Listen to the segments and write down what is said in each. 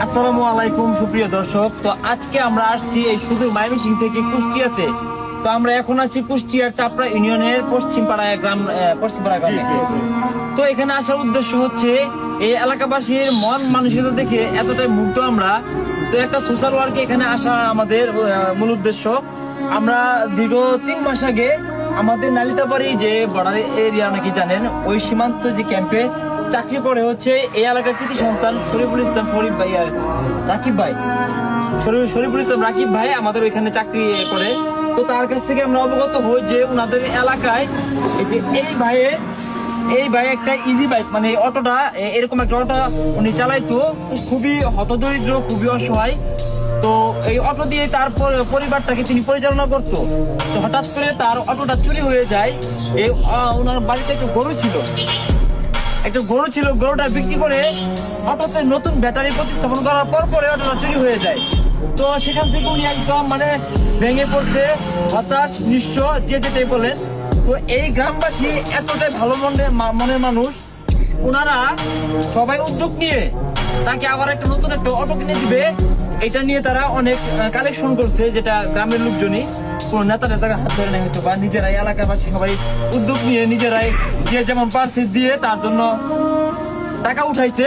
আসসালামু আলাইকুম সুপ্রিয় দর্শক। তো আজকে আমরা আসছি এই সুদূর ময়মনসিংহ থেকে কুষ্টিয়াতে। তো আমরা এখন আছি কুষ্টিয়ার চাপড়া ইউনিয়নের পশ্চিমপাড়া গ্রামে। তো এখানে আসার উদ্দেশ্য হচ্ছে এই এলাকাবাসীর মন মানসিকতা দেখে এতটাই মুগ্ধ আমরা। তো একটা সোশ্যাল ওয়ার্কে এখানে আসা আমাদের মূল উদ্দেশ্য। আমরা দীর্ঘ 3 মাস আগে আমাদের নালিতাবাড়ি যে বর্ডার এরিয়া নাকি জানেন, ওই সীমান্ত যে ক্যাম্পে চাকরি করে হচ্ছে এই এলাকার কৃতি সন্তান শরীফুল ইসলাম রাকিব ভাই আমাদের ওইখানে চাকরি করে। তো তার কাছ থেকে আমরা অবগত হই যে ওনাদের এলাকায় এই ভাই একটা ইজি বাইক, মানে অটোটা, এরকম একটা অটো উনি চালাইতো। খুবই হতদরিদ্র, খুবই অসহায়। তো এই অটো দিয়ে তার পরিবারটাকে তিনি পরিচালনা করতো। তো হঠাৎ করে তার অটোটা চুরি হয়ে যায়। এই ওনার বাড়িতে একটা গরু ছিল, গরুটা বিক্রি করে অটোতে নতুন ব্যাটারি প্রতিস্থাপন করার পরে অটোটা চুরি হয়ে যায়। তো সেখান থেকে উনি একদম মানে ভেঙে পড়ছে, হতাশ, নিঃস্ব, যে যেটাই বলেন। তো এই গ্রামবাসী এতটাই ভালো মনের মানুষ, ওনারা সবাই উদ্যোগ নিয়ে তাকে আবার একটা নতুন একটা অটো কিনে দিবে। এটা নিয়ে তারা অনেক কালেকশন করছে, যেটা গ্রামের লোকজনই, কোন নেতা হাত ধরে নেই হয়তো, বা নিজেরাই এলাকাবাসী সবাই উদ্যোগ নিয়ে নিজেরাই যে যেমন পারছে দিয়ে তার জন্য টাকা উঠাইছে।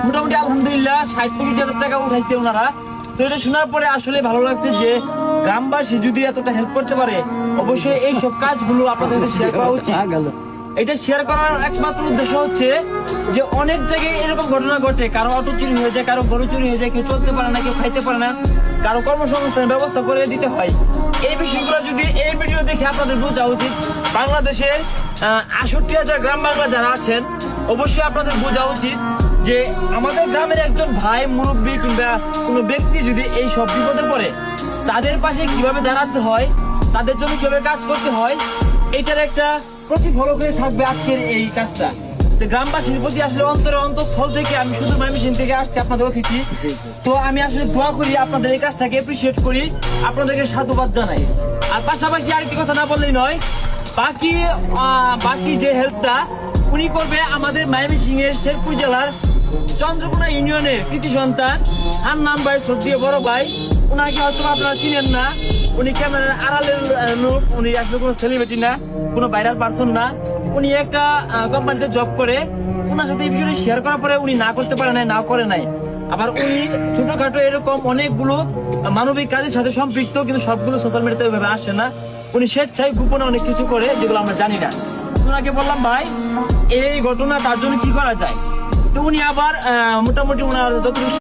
মোটামুটি আলহামদুলিল্লাহ 60-70 টাকা উঠাইছে ওনারা। তো এটা শোনার পরে আসলে ভালো লাগছে যে গ্রামবাসী যদি এতটা হেল্প করতে পারে, অবশ্যই এই সব কাজগুলো আপনাদের শেয়ার করা উচিত। এটা শেয়ার করার একমাত্র উদ্দেশ্য হচ্ছে যে অনেক জায়গায় এরকম ঘটনা ঘটে, কারো অটো চুরি হয়ে যায়, কারো গরু চুরি হয়ে যায়, কেউ চলতে পারে না, কেউ খাইতে পারে না, কারো কর্মসংস্থানের ব্যবস্থা করে দিতে হয়। এই বিষয়গুলো যদি এই ভিডিও দেখে আপনাদের বোঝা উচিত। বাংলাদেশের 68,000 গ্রাম বাংলা যারা আছেন, অবশ্যই আপনাদের বোঝা উচিত যে আমাদের গ্রামের একজন ভাই, মুরব্বী কিংবা কোনো ব্যক্তি যদি এই সব বিপদে পড়ে, তাদের পাশে কিভাবে দাঁড়াতে হয়, তাদের জন্য কিভাবে কাজ করতে হয়, এটার একটা প্রতিফলক হয়ে থাকবে আজকের এই কাজটা। গ্রামবাসীর প্রতি আসলে অন্তঃস্থল থেকে আমি শুধু ময়মনসিংহ থেকে আসছি আপনাদের অতিথি। তো আমি আসলে দোয়া করি, আপনাদের এই কাজটাকে এপ্রিসিয়েট করি, আপনাদেরকে সাধুবাদ জানাই। আর পাশাপাশি আরেকটি কথা না বললেই নয়, বাকি যে হেল্পটা উনি করবে আমাদের ময়মনসিংহের শেরপুর জেলার চন্দ্রকোনা ইউনিয়নের কৃতি সন্তান হান্নান ভাই, শ্রদ্ধেয় বড় ভাই। ওনাকে হয়তো আপনারা চিনেন না, উনি ক্যামেরার আড়ালের লোক, উনি আসলে কোনো সেলিব্রিটি না, কোনো ভাইরাল পারসন না। উনি একটা কোম্পানিতে জব করে। ওনার সাথে এই বিষয়টা শেয়ার করার পরে উনি না করতে পারে নাই, না করে নাই। আবার উনি ছোটখাটো এরকম অনেকগুলো মানবিক কাজের সাথে সম্পৃক্ত, কিন্তু সবগুলো সোশ্যাল মিডিয়াতে ওইভাবে আসে না। উনি স্বেচ্ছায় গোপনে অনেক কিছু করে, যেগুলো আমরা জানি না। ওনাকে বললাম ভাই এই ঘটনা তার জন্য কি করা যায়। তো উনি আবার মোটামুটি ওনার যত